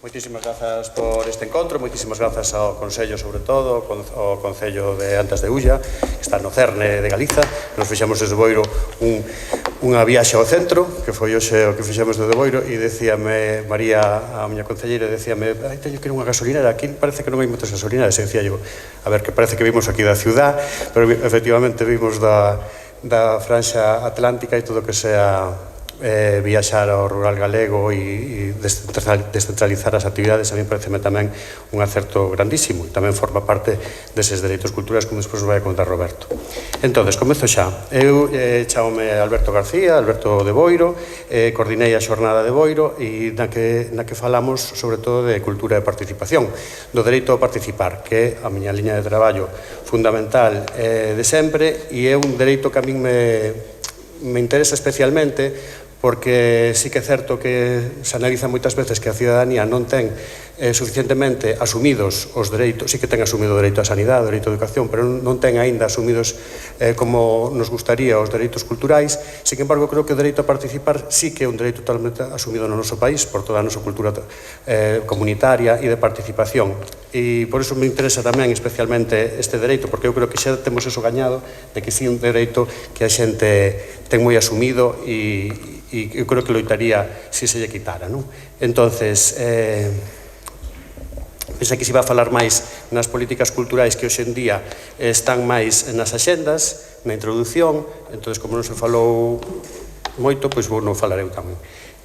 Moitísimas grazas por este encontro, moitísimas grazas ao Consello, sobre todo, ao Concello de Antas de Ulla, que está no cerne de Galiza. Nos fixemos desde Boiro unha viaxe ao centro, que foi hoxe o que fixemos desde Boiro, e decíame María, a miña concelleira, decíame, teño que ir a unha gasolinera, aquí parece que non hai moitas gasolineras, e decía yo, a ver, que parece que vimos aquí da ciudad, pero efectivamente vimos da franxa atlántica e todo o que sea viaxar ao rural galego e descentralizar as actividades. A mí pareceme tamén un acerto grandísimo e tamén forma parte deses dereitos culturais, como despois vai a contar Roberto. Entón, comezo xa. Eu chamome Alberto García, Alberto de Boiro, coordinei a xornada de Boiro e na que falamos sobre todo de cultura e participación, do dereito a participar, que é a miña liña de traballo fundamental de sempre, e é un dereito que a min me interesa especialmente, porque sí que é certo que se analiza moitas veces que a ciudadanía non ten suficientemente asumidos os dereitos, sí que ten asumido o dereito á sanidade, o dereito á educación, pero non ten aínda asumidos como nos gustaría os dereitos culturais. Sin embargo, creo que o dereito a participar sí que é un dereito totalmente asumido no noso país por toda a nosa cultura comunitaria e de participación. E por iso me interesa tamén especialmente este dereito, porque eu creo que xa temos eso gañado, de que sí é un dereito que a xente ten moi asumido e eu creo que loitaría se se lle quitara, non? Entonces, pensei que se iba a falar máis nas políticas culturais que hoxe en día están máis nas axendas, na introdución, entonces como non se falou moito, pois vou non falar eu tamén.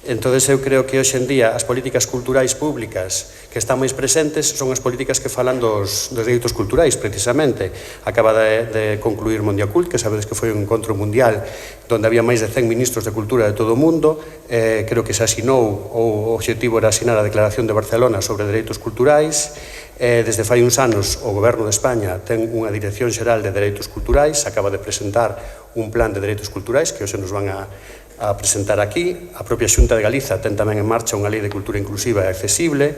Entón, eu creo que hoxe en día as políticas culturais públicas que están máis presentes son as políticas que falan dos dereitos culturais, precisamente. Acaba de concluir Mondiacult, que sabedes que foi un encontro mundial onde había máis de 100 ministros de cultura de todo o mundo. Creo que se asinou, o obxectivo era asinar a Declaración de Barcelona sobre dereitos culturais. Desde fai uns anos o Goberno de España ten unha Dirección Xeral de Dereitos Culturais, acaba de presentar un plan de dereitos culturais que hoxe nos van a presentar aquí. A propia Xunta de Galiza ten tamén en marcha unha lei de cultura inclusiva e accesible.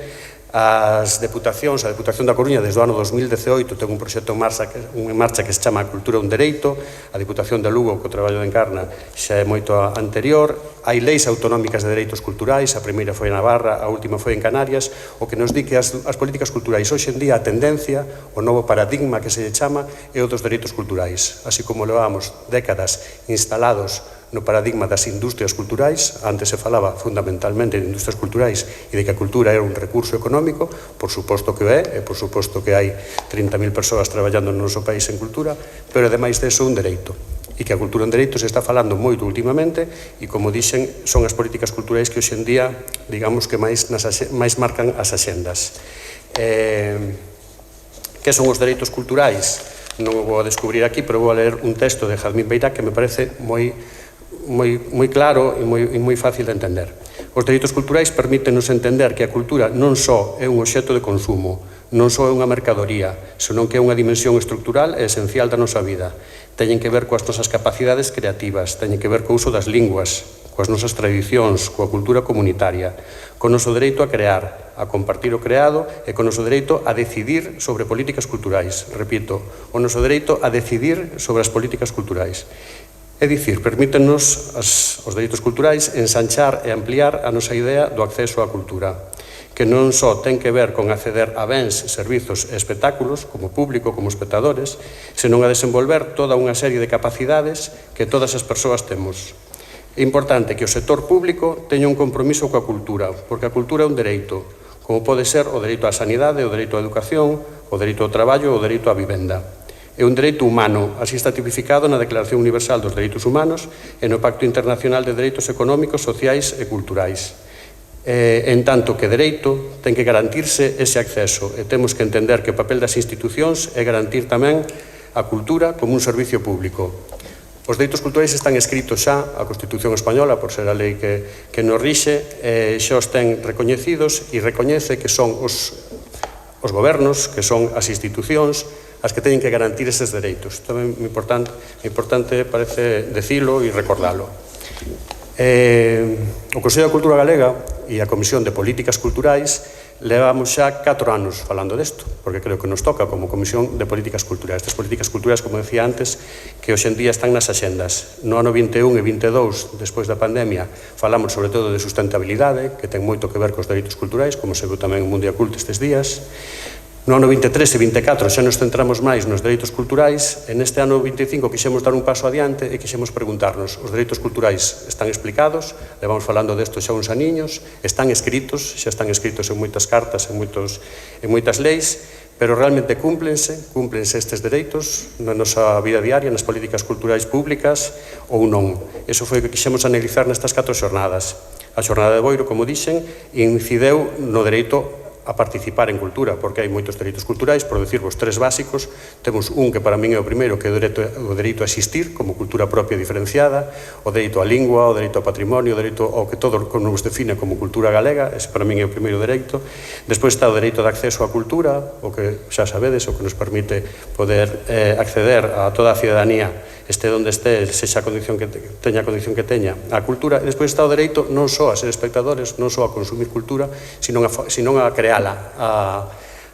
As deputacións, a Deputación da Coruña desde o ano 2018 ten un proxecto en marcha que se chama A Cultura un Dereito. A Deputación de Lugo, co traballo de Encarna, xa é moito anterior. Hai leis autonómicas de dereitos culturais, a primeira foi en Navarra, a última foi en Canarias, o que nos di que as políticas culturais hoxe en día a tendencia, o novo paradigma que se chama, é o dos dereitos culturais. Así como levamos décadas instalados no paradigma das industrias culturais, antes se falaba fundamentalmente de industrias culturais e de que a cultura era un recurso económico, por suposto que o é, e por suposto que hai 30.000 persoas traballando no noso país en cultura, pero ademais deso un dereito, e que a cultura en dereito se está falando moito últimamente, e como dixen, son as políticas culturais que hoxe en día, digamos que máis marcan as axendas. Que son os dereitos culturais? Non o vou a descubrir aquí, pero vou a ler un texto de Jazmín Beirá que me parece moi claro e moi fácil de entender. Os dereitos culturais permítenos entender que a cultura non só é un obxecto de consumo, non só é unha mercadoría, senón que é unha dimensión estrutural e esencial da nosa vida. Teñen que ver coas nosas capacidades creativas, teñen que ver co uso das linguas, coas nosas tradicións, coa cultura comunitaria, co noso dereito a crear, a compartir o creado e co noso dereito a decidir sobre políticas culturais. Repito, o noso dereito a decidir sobre as políticas culturais. É dicir, permítenos os dereitos culturais ensanchar e ampliar a nosa idea do acceso á cultura, que non só ten que ver con acceder a bens, servizos e espectáculos, como público, como espectadores, senón a desenvolver toda unha serie de capacidades que todas as persoas temos. É importante que o sector público teña un compromiso coa cultura, porque a cultura é un dereito, como pode ser o dereito á sanidade, o dereito á educación, o dereito ao traballo ou o dereito á vivenda. É un dereito humano, así está tipificado na Declaración Universal dos Dereitos Humanos e no Pacto Internacional de Dereitos Económicos, Sociais e Culturais. En tanto que dereito, ten que garantirse ese acceso e temos que entender que o papel das institucións é garantir tamén a cultura como un servicio público. Os dereitos culturais están escritos xa, a Constitución Española, por ser a lei que nos rixe, xa os ten recoñecidos e recoñece que son os gobernos, que son as institucións, as que teñen que garantir eses dereitos. Tamén é importante parece decilo e recordalo. O Consello da Cultura Galega e a Comisión de Políticas Culturais levamos xa 4 anos falando desto, porque creo que nos toca como Comisión de Políticas Culturais. Estas políticas culturais, como decía antes, que hoxe en día están nas axendas. No ano 21 e 22, despois da pandemia, falamos sobre todo de sustentabilidade, que ten moito que ver cos dereitos culturais, como se viu tamén en Mundial Cult estes días. No ano 23 e 24 xa nos centramos máis nos dereitos culturais. En este ano 25 quixemos dar un paso adiante e quixemos preguntarnos: os dereitos culturais están explicados? Levamos falando desto xa uns aniños, están escritos, xa están escritos en moitas cartas, en moitas leis, pero realmente cúmplense estes dereitos na nosa vida diaria, nas políticas culturais públicas ou non? Eso foi o que quixemos analizar nestas 4 xornadas. A xornada de Boiro, como dixen, incideu no dereito a participar en cultura, porque hai moitos dereitos culturais, por decirvos 3 básicos. Temos un que para min é o primeiro, que é o dereito a existir como cultura propia diferenciada, o dereito á lingua, o dereito ao patrimonio, o dereito ao que todo nos define como cultura galega. Ese para min é o primeiro dereito. Despois está o dereito de acceso á cultura, o que xa sabedes, o que nos permite poder acceder a toda a cidadanía, este onde este, sexa a condición que teña a cultura. E despois está o dereito non só a ser espectadores, non só a consumir cultura, sino a creala,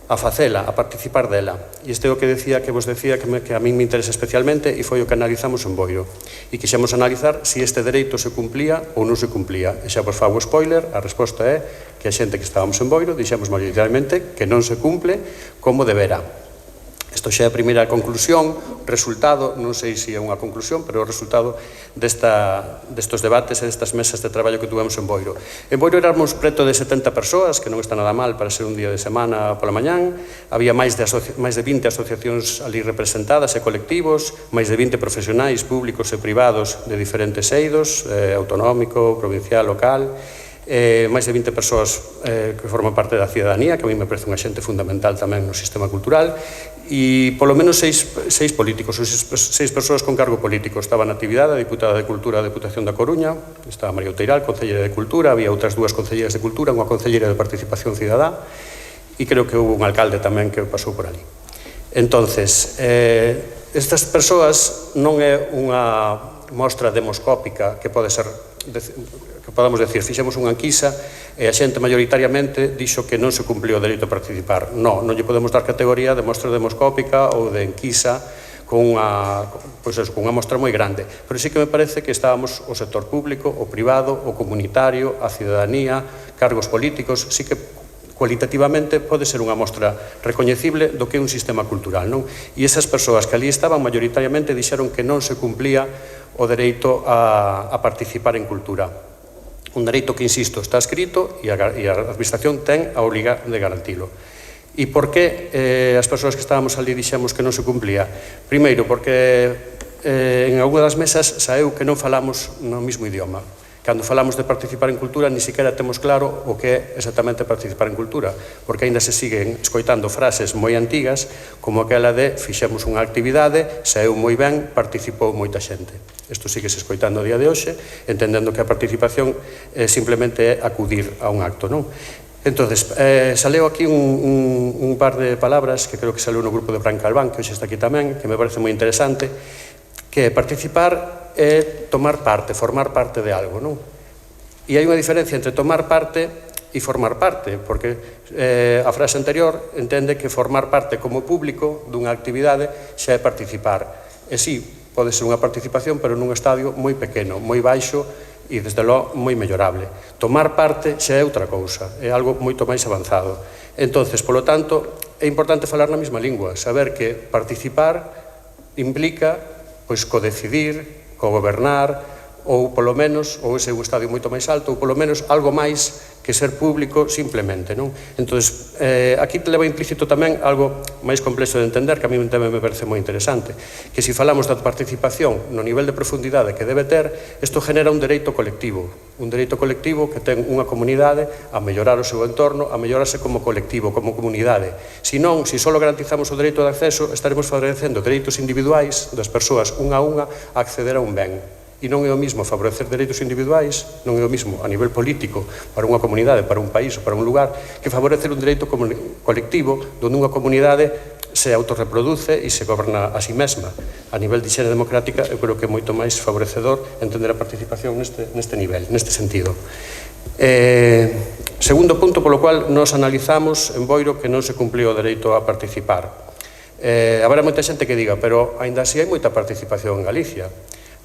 a facela, a participar dela. E este é o que decía, que vos decía, que a min me interesa especialmente, e foi o que analizamos en Boiro. E quixemos analizar se este dereito se cumplía ou non se cumplía. E xa vos fago spoiler, a resposta é que a xente que estábamos en Boiro dixemos maioritariamente que non se cumple como debera. Isto xa é a primeira conclusión, resultado, non sei se é unha conclusión, pero o resultado destos debates e destas mesas de traballo que tuvemos en Boiro. En Boiro éramos preto de 70 persoas, que non está nada mal para ser un día de semana pola mañán. Había máis de 20 asociacións ali representadas e colectivos, máis de 20 profesionais públicos e privados de diferentes eidos, autonómico, provincial, local, máis de 20 persoas que forman parte da cidadanía, que a mí me parece unha xente fundamental tamén no sistema cultural, e polo menos 6 políticos, 6 persoas con cargo político. Estaba na actividade a diputada de Cultura da Deputación da Coruña, estaba María Outeiral, concelleira de Cultura, había outras 2 concelleiras de Cultura, unha concelleira de Participación Cidadá, e creo que houve un alcalde tamén que pasou por ali. Entonces, estas persoas non é unha mostra demoscópica que pode ser, que podamos decir, fixemos unha enquisa e a xente maioritariamente dixo que non se cumpliu o dereito a participar. Non lle podemos dar categoría de mostra demoscópica ou de enquisa con unha mostra moi grande, pero sí que me parece que estábamos o sector público, o privado, o comunitario, a cidadanía, cargos políticos, sí que cualitativamente pode ser unha mostra recoñecible do que é un sistema cultural, non? E esas persoas que ali estaban maioritariamente dixeron que non se cumplía o dereito a participar en cultura. Un dereito que, insisto, está escrito e a Administración ten a obriga de garantilo. E por que as persoas que estábamos ali dixemos que non se cumplía? Primeiro, porque en alguna das mesas saeu que non falamos no mesmo idioma. Cando falamos de participar en cultura, ni siquiera temos claro o que é exactamente participar en cultura, porque aínda se siguen escoitando frases moi antigas, como aquela de fixemos unha actividade, saeu moi ben, participou moita xente. Isto sigue se escoitando a día de hoxe, entendendo que a participación simplemente é acudir a un acto, non? Entonces, saleu aquí un par de palabras que creo que saleu no grupo de Fran Calván, que hoxe está aquí tamén, que me parece moi interesante, que participar é tomar parte, formar parte de algo, non? E hai unha diferencia entre tomar parte e formar parte, porque a frase anterior entende que formar parte como público dunha actividade xa é participar. E sí, pode ser unha participación, pero nun estadio moi pequeno, moi baixo e, desde logo, moi mellorable. Tomar parte xa é outra cousa, é algo moito máis avanzado. Entonces, polo tanto, é importante falar na mesma lingua, saber que participar implica pois codecidir, cogobernar, ou polo menos, ou ese é un estadio moito máis alto, ou polo menos algo máis que ser público simplemente, non? Entón, aquí leva implícito tamén algo máis complexo de entender, que a mí tamén me parece moi interesante, que se falamos da participación no nivel de profundidade que debe ter, isto genera un dereito colectivo que ten unha comunidade a mellorar o seu entorno, a mellorarse como colectivo, como comunidade. Se non, se só garantizamos o dereito de acceso, estaremos favorecendo dereitos individuais das persoas unha a unha a acceder a un ben. E non é o mismo favorecer dereitos individuais, non é o mismo a nivel político para unha comunidade, para un país ou para un lugar, que favorecer un dereito colectivo onde unha comunidade se autorreproduce e se goberna a si mesma. A nivel de higiene democrática, eu creo que é moito máis favorecedor entender a participación neste nivel, neste sentido. Segundo punto polo cual nos analizamos en Boiro que non se cumpliu o dereito a participar. Haberá moita xente que diga, pero aínda así hai moita participación en Galicia.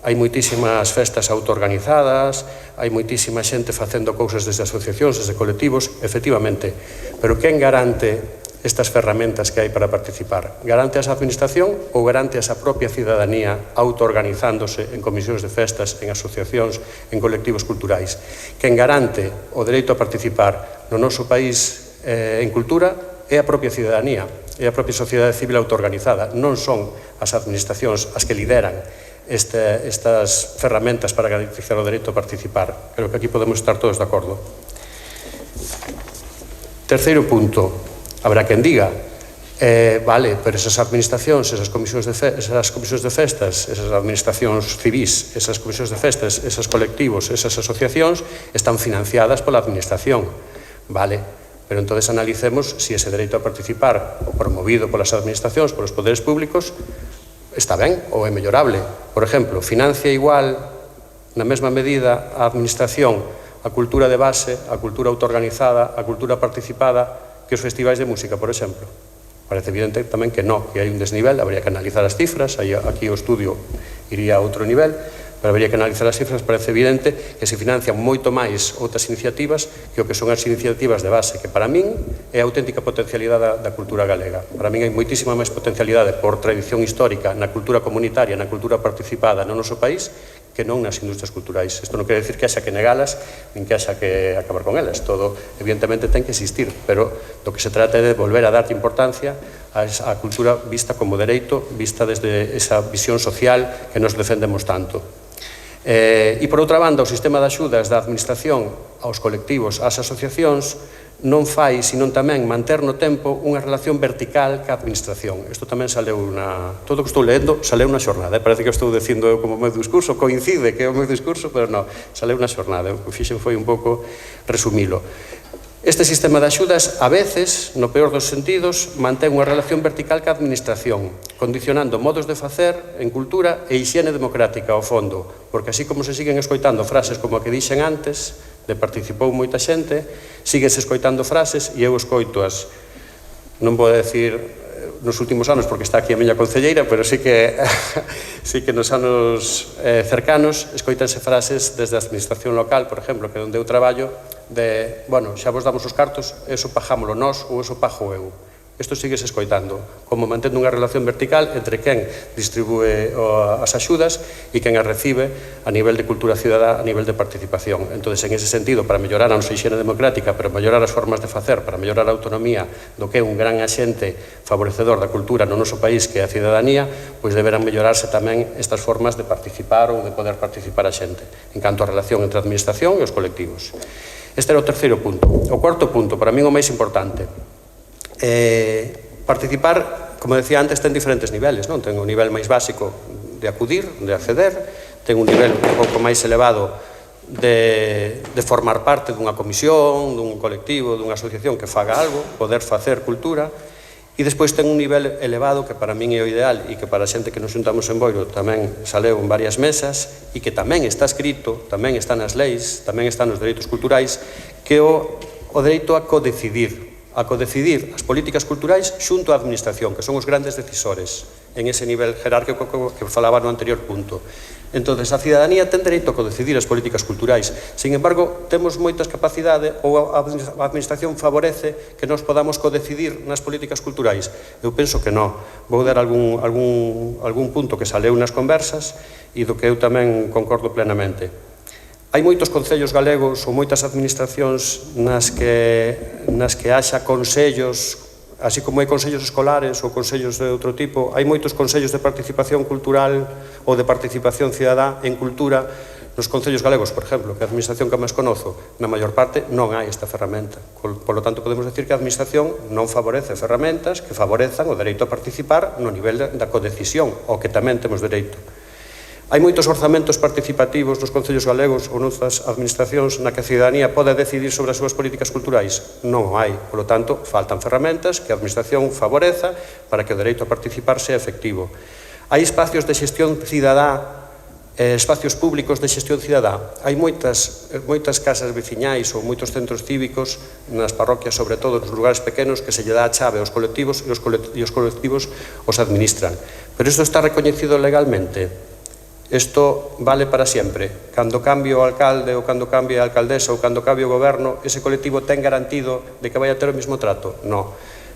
Hai moitísimas festas autoorganizadas, hai moitísima xente facendo cousas desde asociacións, desde colectivos, efectivamente. Pero quen garante estas ferramentas que hai para participar? Garante a administración ou garante a propia cidadanía autoorganizándose en comisións de festas, en asociacións, en colectivos culturais? Quen garante o dereito a participar no noso país en cultura é a propia cidadanía, é a propia sociedade civil autoorganizada. Non son as administracións as que lideran estas ferramentas para garantizar o dereito a participar. Creo que aquí podemos estar todos de acordo. Terceiro punto, habrá quen diga, vale, pero esas administracións, esas comisións de festas, esas administracións civis, esas comisións de festas, esos colectivos, esas asociacións, están financiadas pola administración. Vale, pero entonces analicemos si ese dereito a participar promovido polas administracións, polos poderes públicos, está ben ou é mellorable. Por exemplo, financia igual, na mesma medida, a administración, a cultura de base, a cultura autoorganizada, a cultura participada, que os festivais de música, por exemplo. Parece evidente tamén que non, que hai un desnivel, habría que analizar as cifras, aquí o estudio iría a outro nivel, pero habría que analizar as cifras. Parece evidente que se financian moito máis outras iniciativas que o que son as iniciativas de base, que para min é a auténtica potencialidade da cultura galega. Para min hai moitísima máis potencialidade por tradición histórica na cultura comunitaria, na cultura participada no noso país, que non nas industrias culturais. Isto non quere decir que haxa que negalas, nin que haxa que acabar con elas. Todo, evidentemente, ten que existir, pero do que se trata é de volver a dar importancia á cultura vista como dereito, vista desde esa visión social que nos defendemos tanto. E, por outra banda, o sistema de axudas da administración aos colectivos, ás asociacións, non fai, senón tamén manter no tempo unha relación vertical ca administración. Isto tamén saleu todo o que estou lendo saleu na xornada. Parece que estou dicindo eu como o meu discurso, coincide que é o meu discurso, pero non, saleu na xornada. O que fixen foi un pouco resumilo. Este sistema de axudas, a veces, no peor dos sentidos, mantén unha relación vertical ca administración, condicionando modos de facer en cultura e hixiene democrática ao fondo, porque así como se siguen escoitando frases como a que dixen antes, de participou moita xente, síguense escoitando frases e eu escoitoas, non vou decir nos últimos anos porque está aquí a miña concelleira, pero sí que nos anos cercanos escoitanse frases desde a administración local, por exemplo, que onde eu traballo, de, bueno, xa vos damos os cartos, eso pagámoslo nós ou eso pago eu. Isto sigue se escoitando, como mantendo unha relación vertical entre quen distribúe as axudas e quen as recibe a nivel de cultura cidadá, a nivel de participación. Entón, en ese sentido, para mellorar a nosa hixiene democrática, para mellorar as formas de facer, para mellorar a autonomía do que é un gran axente favorecedor da cultura no noso país, que é a cidadanía, pois deberán mellorarse tamén estas formas de participar ou de poder participar a xente, en canto a relación entre a administración e os colectivos. Este era o terceiro punto. O cuarto punto, para min o máis importante, participar, como decía antes, ten diferentes niveles, non? Ten un nivel máis básico de acudir, de acceder, ten un nivel un pouco máis elevado de formar parte dunha comisión, dun colectivo, dunha asociación que faga algo, poder facer cultura, e despois ten un nivel elevado que para min é o ideal e que para a xente que nos juntamos en Boiro tamén saleu en varias mesas e que tamén está escrito, tamén está nas leis, tamén está nos dereitos culturais, que é o dereito a codecidir as políticas culturais xunto á administración, que son os grandes decisores en ese nivel jerárquico que falaba no anterior punto. Entón, a cidadanía ten dereito a codecidir as políticas culturais. Sin embargo, temos moitas capacidades ou a administración favorece que nos podamos codecidir nas políticas culturais. Eu penso que non. Vou dar algún punto que saleu nas conversas e do que eu tamén concordo plenamente. Hai moitos concellos galegos ou moitas administracións nas que haxa consellos, así como hai consellos escolares ou consellos de outro tipo, hai moitos consellos de participación cultural ou de participación cidadá en cultura nos concellos galegos, por exemplo, que a administración que máis conozo, na maior parte non hai esta ferramenta. Por lo tanto, podemos decir que a administración non favorece ferramentas que favorezan o dereito a participar no nivel da codecisión, ao que tamén temos dereito. Hai moitos orzamentos participativos nos concellos galegos ou noutras administracións na que a cidadanía pode decidir sobre as súas políticas culturais? Non hai. Por lo tanto, faltan ferramentas que a administración favoreza para que o dereito a participar sea efectivo. Hai espacios de xestión cidadá espacios públicos de xestión cidadá. Hai moitas casas veciñais ou moitos centros cívicos nas parroquias, sobre todo nos lugares pequenos, que se lle dá a chave aos colectivos e os colectivos os administran. Pero isto está recoñecido legalmente. Isto vale para sempre. Cando cambie o alcalde ou cando cambie a alcaldesa ou cando cambie o goberno, ese colectivo ten garantido de que vai a ter o mesmo trato? Non.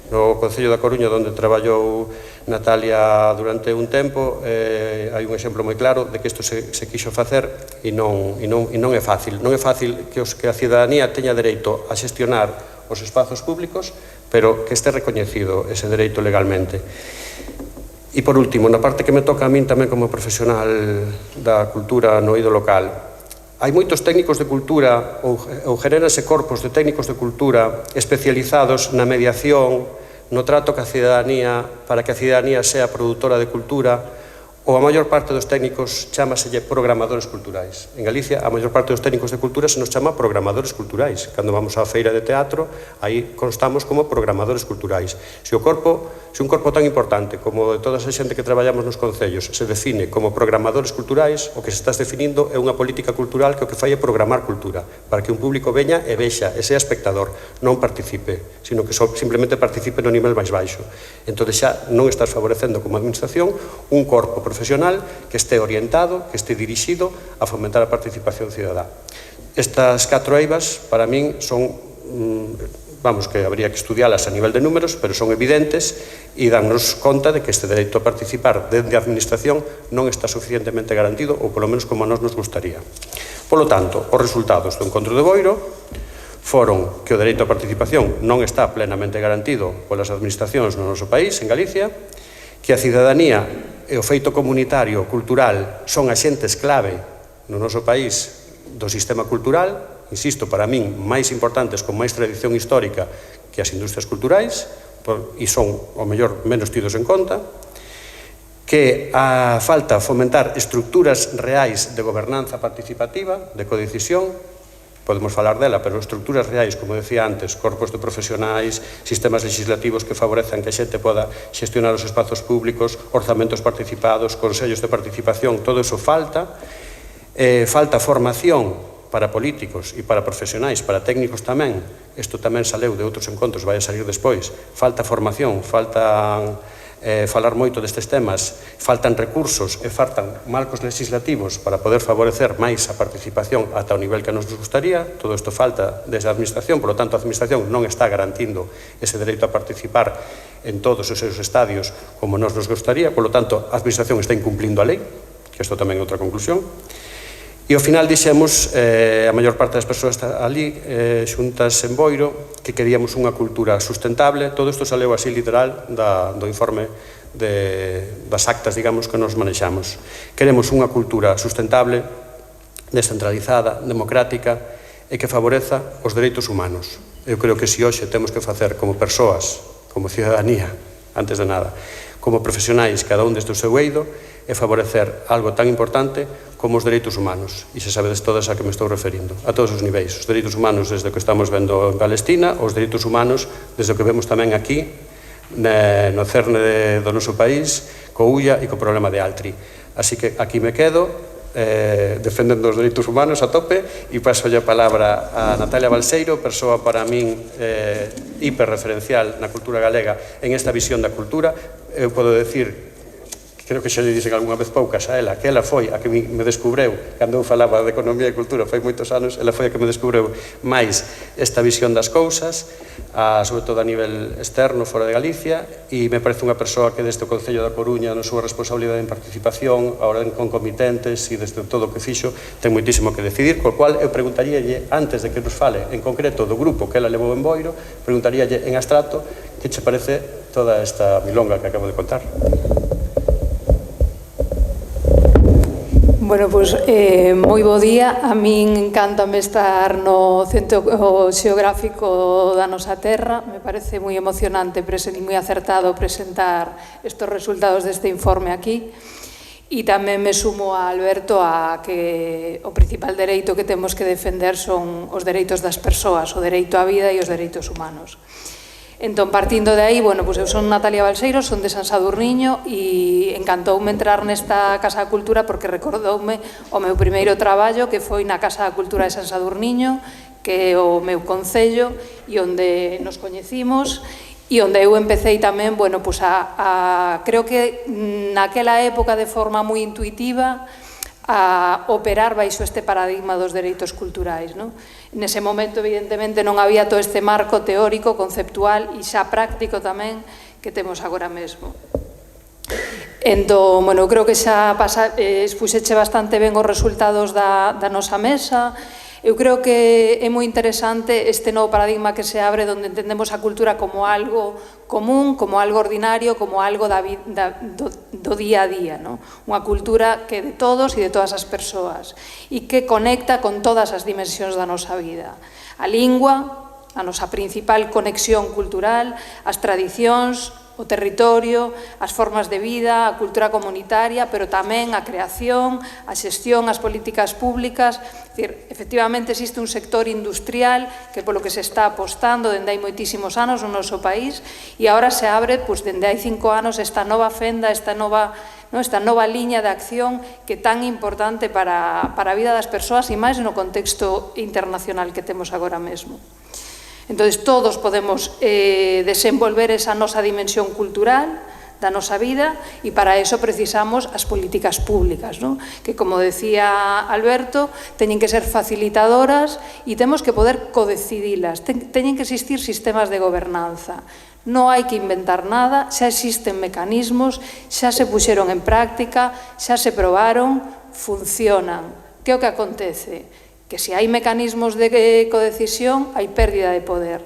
No Concello da Coruña, onde traballou Natalia durante un tempo, hai un exemplo moi claro de que isto se quixo facer e non é fácil. Non é fácil que a cidadanía teña dereito a xestionar os espazos públicos, pero que este recoñecido ese dereito legalmente. E por último, na parte que me toca a min tamén como profesional da cultura no eido local, hai moitos técnicos de cultura ou geréranse corpos de técnicos de cultura especializados na mediación, no trato que a cidadanía, para que a cidadanía sea produtora de cultura, ou a maior parte dos técnicos chámaselle programadores culturais. En Galicia, a maior parte dos técnicos de cultura se nos chama programadores culturais. Cando vamos á feira de teatro, aí constamos como programadores culturais. Se un corpo tan importante como de toda esa xente que traballamos nos concellos se define como programadores culturais, o que se estás definindo é unha política cultural que o que fai é programar cultura, para que un público veña e vexa, e sea espectador, non participe, sino que simplemente participe no nivel máis baixo. Entón xa non estás favorecendo como administración un corpo profesional que este orientado, que este dirixido a fomentar a participación cidadá. Estas 4 eivas, para min, son, que habría que estudialas a nivel de números, pero son evidentes e dannos conta de que este dereito a participar dende a administración non está suficientemente garantido, ou polo menos como a nós nos gustaría. Polo tanto, os resultados do encontro de Boiro foron que o dereito a participación non está plenamente garantido polas administracións no noso país, en Galicia, que a cidadanía e o feito comunitario, cultural, son axentes clave no noso país do sistema cultural, insisto, para min, máis importantes, con máis tradición histórica que as industrias culturais, e son, ao mellor, menos tidos en conta, que a falta fomentar estructuras reais de gobernanza participativa, de codecisión, podemos falar dela, pero estructuras reais, como decía antes, corpos de profesionais, sistemas legislativos que favorezan que a xente poda xestionar os espazos públicos, orzamentos participados, consellos de participación, todo iso falta. Falta formación para políticos e para profesionais, para técnicos tamén. Isto tamén saleu de outros encontros, vai a salir despois. Falta formación, faltan falar moito destes temas, faltan recursos e faltan marcos legislativos para poder favorecer máis a participación ata o nivel que nos gustaría. Todo isto falta desde a administración, por lo tanto a administración non está garantindo ese dereito a participar en todos os seus estadios como nos gustaría, por lo tanto a administración está incumplindo a lei, que isto tamén é outra conclusión. E ao final dixemos, a maior parte das persoas ali, xuntas en Boiro, que queríamos unha cultura sustentable. Todo isto saleu así literal do informe das actas, digamos, que nos manexamos. Queremos unha cultura sustentable, descentralizada, democrática e que favoreza os dereitos humanos. Eu creo que se hoxe temos que facer como persoas, como cidadanía, antes de nada, como profesionais, cada un desde o seu eido, e favorecer algo tan importante como os dereitos humanos. E xa sabedes todas a que me estou referindo, a todos os niveis. Os dereitos humanos desde o que estamos vendo en Palestina, os dereitos humanos desde o que vemos tamén aquí, no cerne do noso país, co Ulla e co problema de Altri. Así que aquí me quedo, defendendo os dereitos humanos a tope, e paso a palabra a Natalia Balseiro, persoa para min hiperreferencial na cultura galega en esta visión da cultura. Eu podo decir, creo que xa lle dixen algunha vez poucas a ela, que ela foi a que me descubreu, cando eu falaba de economía e cultura, foi moitos anos, ela foi a que me descubreu máis esta visión das cousas, sobre todo a nivel externo, fora de Galicia, e me parece unha persoa que desde o Concello da Coruña, na súa responsabilidade en participación, agora en concomitentes e desde todo o que fixo, ten moitísimo que decidir, co cual eu preguntaríalle, antes de que nos fale en concreto do grupo que ela levou en Boiro, preguntaríalle en abstracto que che parece toda esta milonga que acabo de contar. Bueno, pois, moi bo día. A min encántame estar no Centro Xeográfico da nosa terra. Me parece moi emocionante e moi acertado presentar estes resultados deste informe aquí. E tamén me sumo a Alberto a que o principal dereito que temos que defender son os dereitos das persoas, o dereito á vida e os dereitos humanos. Entón, partindo de aí, bueno, pues eu son Natalia Balseiro, son de San Sadurniño e encantoume entrar nesta Casa da Cultura porque recordoume o meu primeiro traballo que foi na Casa da Cultura de San Sadurniño, que é o meu concello e onde nos coñecimos e onde eu empecéi tamén, bueno, pues creo que naquela época de forma moi intuitiva a operar baixo este paradigma dos dereitos culturais, non? Nese momento, evidentemente, non había todo este marco teórico, conceptual e xa práctico tamén que temos agora mesmo. Entón, bueno, eu creo que xa expuxeche bastante ben os resultados da nosa mesa. Eu creo que é moi interesante este novo paradigma que se abre onde entendemos a cultura como algo común, como algo ordinario, como algo do día a día, non? Unha cultura que é de todos e de todas as persoas e que conecta con todas as dimensións da nosa vida. A lingua, a nosa principal conexión cultural, as tradicións, o territorio, as formas de vida, a cultura comunitaria, pero tamén a creación, a xestión, as políticas públicas. Efectivamente, existe un sector industrial que polo que se está apostando dende hai moitísimos anos no noso país e agora se abre, dende hai 5 anos, esta nova fenda, esta nova liña de acción que é tan importante para a vida das persoas e máis no contexto internacional que temos agora mesmo. Entón, todos podemos desenvolver esa nosa dimensión cultural da nosa vida e para eso precisamos as políticas públicas, non? Que, como decía Alberto, teñen que ser facilitadoras e temos que poder codecidilas. Teñen que existir sistemas de gobernanza. Non hai que inventar nada, xa existen mecanismos, xa se puxeron en práctica, xa se probaron, funcionan. Que é o que acontece? Que se hai mecanismos de codecisión, hai pérdida de poder.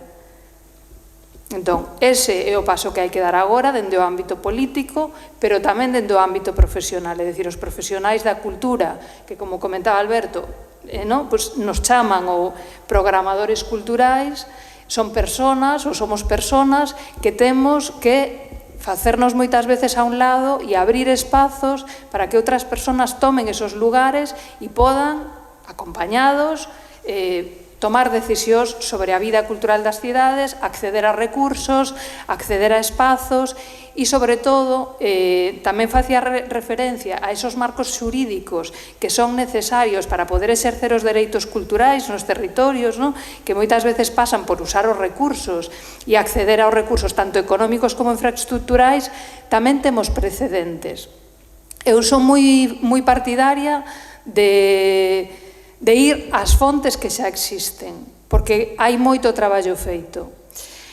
Entón, ese é o paso que hai que dar agora dende o ámbito político, pero tamén dende o ámbito profesional, é dicir, os profesionais da cultura, que, como comentaba Alberto, nos chaman o programadores culturais, son personas, ou somos personas, que temos que facernos moitas veces a un lado e abrir espazos para que outras persoas tomen esos lugares e podan, acompañados, tomar decisións sobre a vida cultural das cidades, acceder a recursos, acceder a espazos e, sobre todo, tamén facía referencia a esos marcos xurídicos que son necesarios para poder exercer os dereitos culturais nos territorios, que moitas veces pasan por usar os recursos e acceder aos recursos tanto económicos como infraestructurais. Tamén temos precedentes. Eu son moi partidaria de ir ás fontes que xa existen, porque hai moito traballo feito.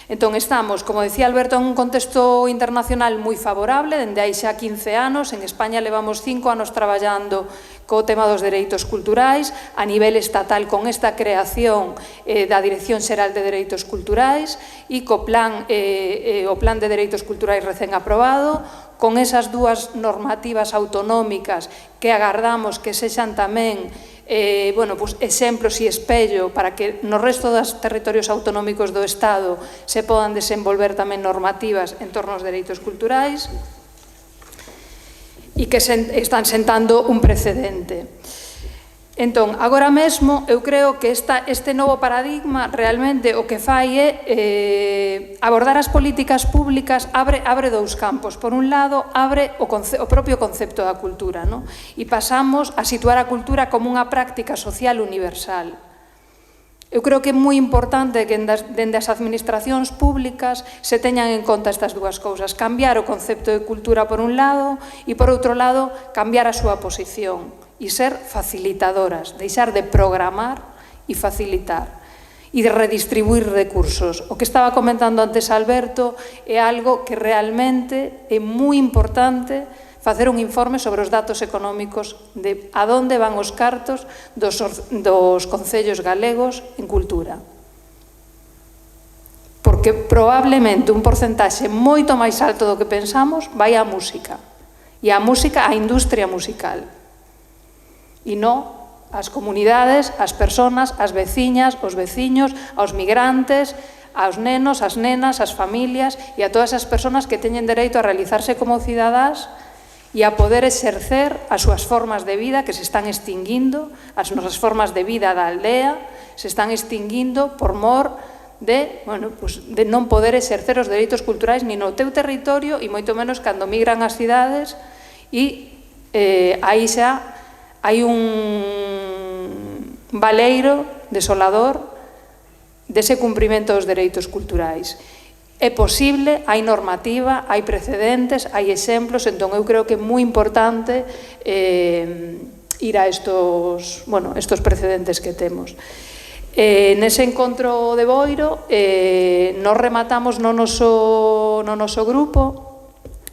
Entón, estamos, como decía Alberto, en un contexto internacional moi favorable, dende hai xa 15 anos, en España levamos 5 anos traballando co tema dos dereitos culturais, a nivel estatal con esta creación da Dirección Xeral de Dereitos Culturais e co plan de Dereitos Culturais recén aprobado, con esas dúas normativas autonómicas que agardamos que sexan tamén exemplos e espello para que no resto dos territorios autonómicos do Estado se podan desenvolver tamén normativas en torno aos dereitos culturais e que están sentando un precedente. Entón, agora mesmo, eu creo que este novo paradigma realmente o que fai é abordar as políticas públicas, abre dous campos. Por un lado, abre o propio concepto da cultura, e pasamos a situar a cultura como unha práctica social universal. Eu creo que é moi importante que dende as administracións públicas se teñan en conta estas dúas cousas, cambiar o concepto de cultura por un lado e, por outro lado, cambiar a súa posición e ser facilitadoras, deixar de programar e facilitar e de redistribuir recursos. O que estaba comentando antes Alberto é algo que realmente é moi importante, facer un informe sobre os datos económicos de a donde van os cartos dos concellos galegos en cultura. Porque probablemente un porcentaxe moito máis alto do que pensamos vai á música. E a música, a industria musical. E non ás comunidades, ás persoas, ás veciñas, aos veciños, aos migrantes, aos nenos, ás nenas, ás familias e a todas as persoas que teñen dereito a realizarse como cidadás e a poder exercer as súas formas de vida que se están extinguindo, as nosas formas de vida da aldea se están extinguindo por mor de non poder exercer os dereitos culturais ni no teu territorio e moito menos cando migran ás cidades e aí xa hai un baleiro desolador dese cumprimento dos dereitos culturais. É posible, hai normativa, hai precedentes, hai exemplos, entón eu creo que é moi importante ir a estos precedentes que temos. Nese encontro de Boiro, nos rematamos no noso grupo.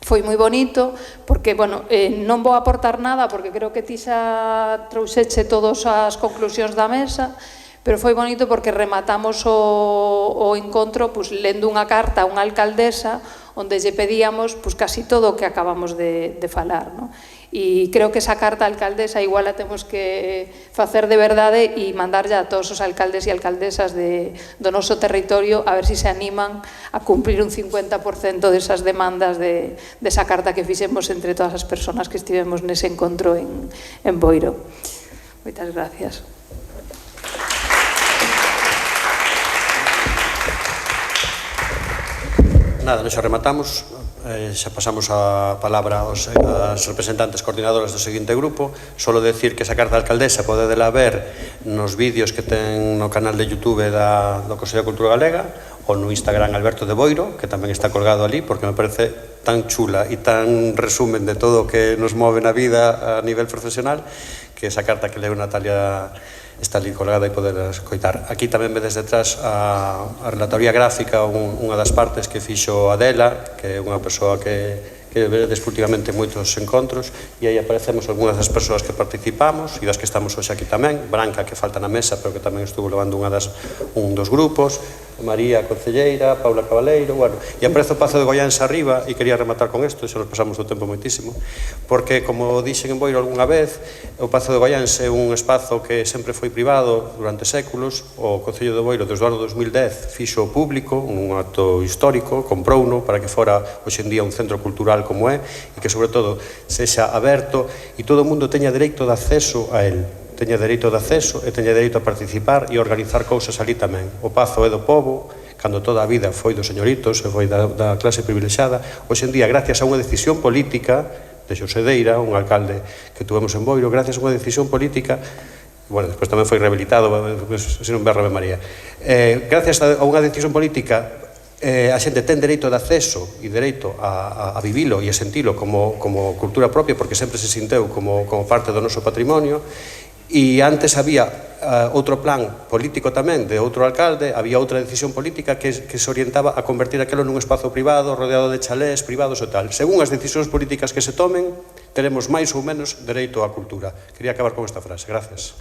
Foi moi bonito, porque, non vou aportar nada, porque creo que ti xa trouxeche todas as conclusións da mesa, pero foi bonito porque rematamos o encontro lendo unha carta a unha alcaldesa onde lle pedíamos casi todo o que acabamos de falar. E creo que esa carta a alcaldesa igual a temos que facer de verdade e mandarlle a todos os alcaldes e alcaldesas do noso territorio a ver se se animan a cumprir un 50% desas demandas desa carta que fixemos entre todas as persoas que estivemos nese encontro en Boiro. Moitas gracias. Nada, xa rematamos, xa pasamos a palabra aos representantes coordinadoras do seguinte grupo. Solo decir que esa carta de alcaldesa podedela ver nos vídeos que ten no canal de YouTube do Consello de Cultura Galega ou no Instagram Alberto de Boiro, que tamén está colgado ali, porque me parece tan chula e tan resumen de todo o que nos move na vida a nivel profesional, que esa carta que leu Natalia está ali colgada e poder escoitar. Aquí tamén vedes detrás a relatoría gráfica, unha das partes que fixo Adela, que é unha persoa que veredes últimamente moitos encontros, e aí aparecemos algunhas das persoas que participamos e das que estamos hoxe aquí tamén. Branca, que falta na mesa, pero que tamén estuvo levando un dos grupos, María Concelleira, Paula Cabaleiro, e aparece o Pazo de Goiáns arriba, e quería rematar con isto, xa nos pasamos do tempo moitísimo, porque, como dixen en Boiro algunha vez, o Pazo de Goiáns é un espazo que sempre foi privado durante séculos. O Concello de Boiro, desde o ano 2010, fixo público, un acto histórico, comprouno para que fora hoxe en día un centro cultural como é, e que, sobre todo, sexa aberto e todo o mundo teña dereito de acceso a él. Teña dereito de acceso e teña dereito a participar e organizar cousas ali tamén. O Pazo é do pobo, cando toda a vida foi dos señoritos e foi da clase privilexiada. Hoxe en día, gracias a unha decisión política de Xosé Deira, un alcalde que tuvemos en Boiro, gracias a unha decisión política, despois tamén foi rehabilitado, se non ve a Ave María, gracias a unha decisión política, a xente ten dereito de acceso e dereito a vivilo e a sentilo como cultura propia, porque sempre se sinteu como parte do noso patrimonio. E antes había outro plan político tamén de outro alcalde, había outra decisión política que se orientaba a convertir aquilo nun espazo privado, rodeado de chalés privados e tal. Según as decisións políticas que se tomen, teremos máis ou menos dereito á cultura. Quería acabar con esta frase. Gracias.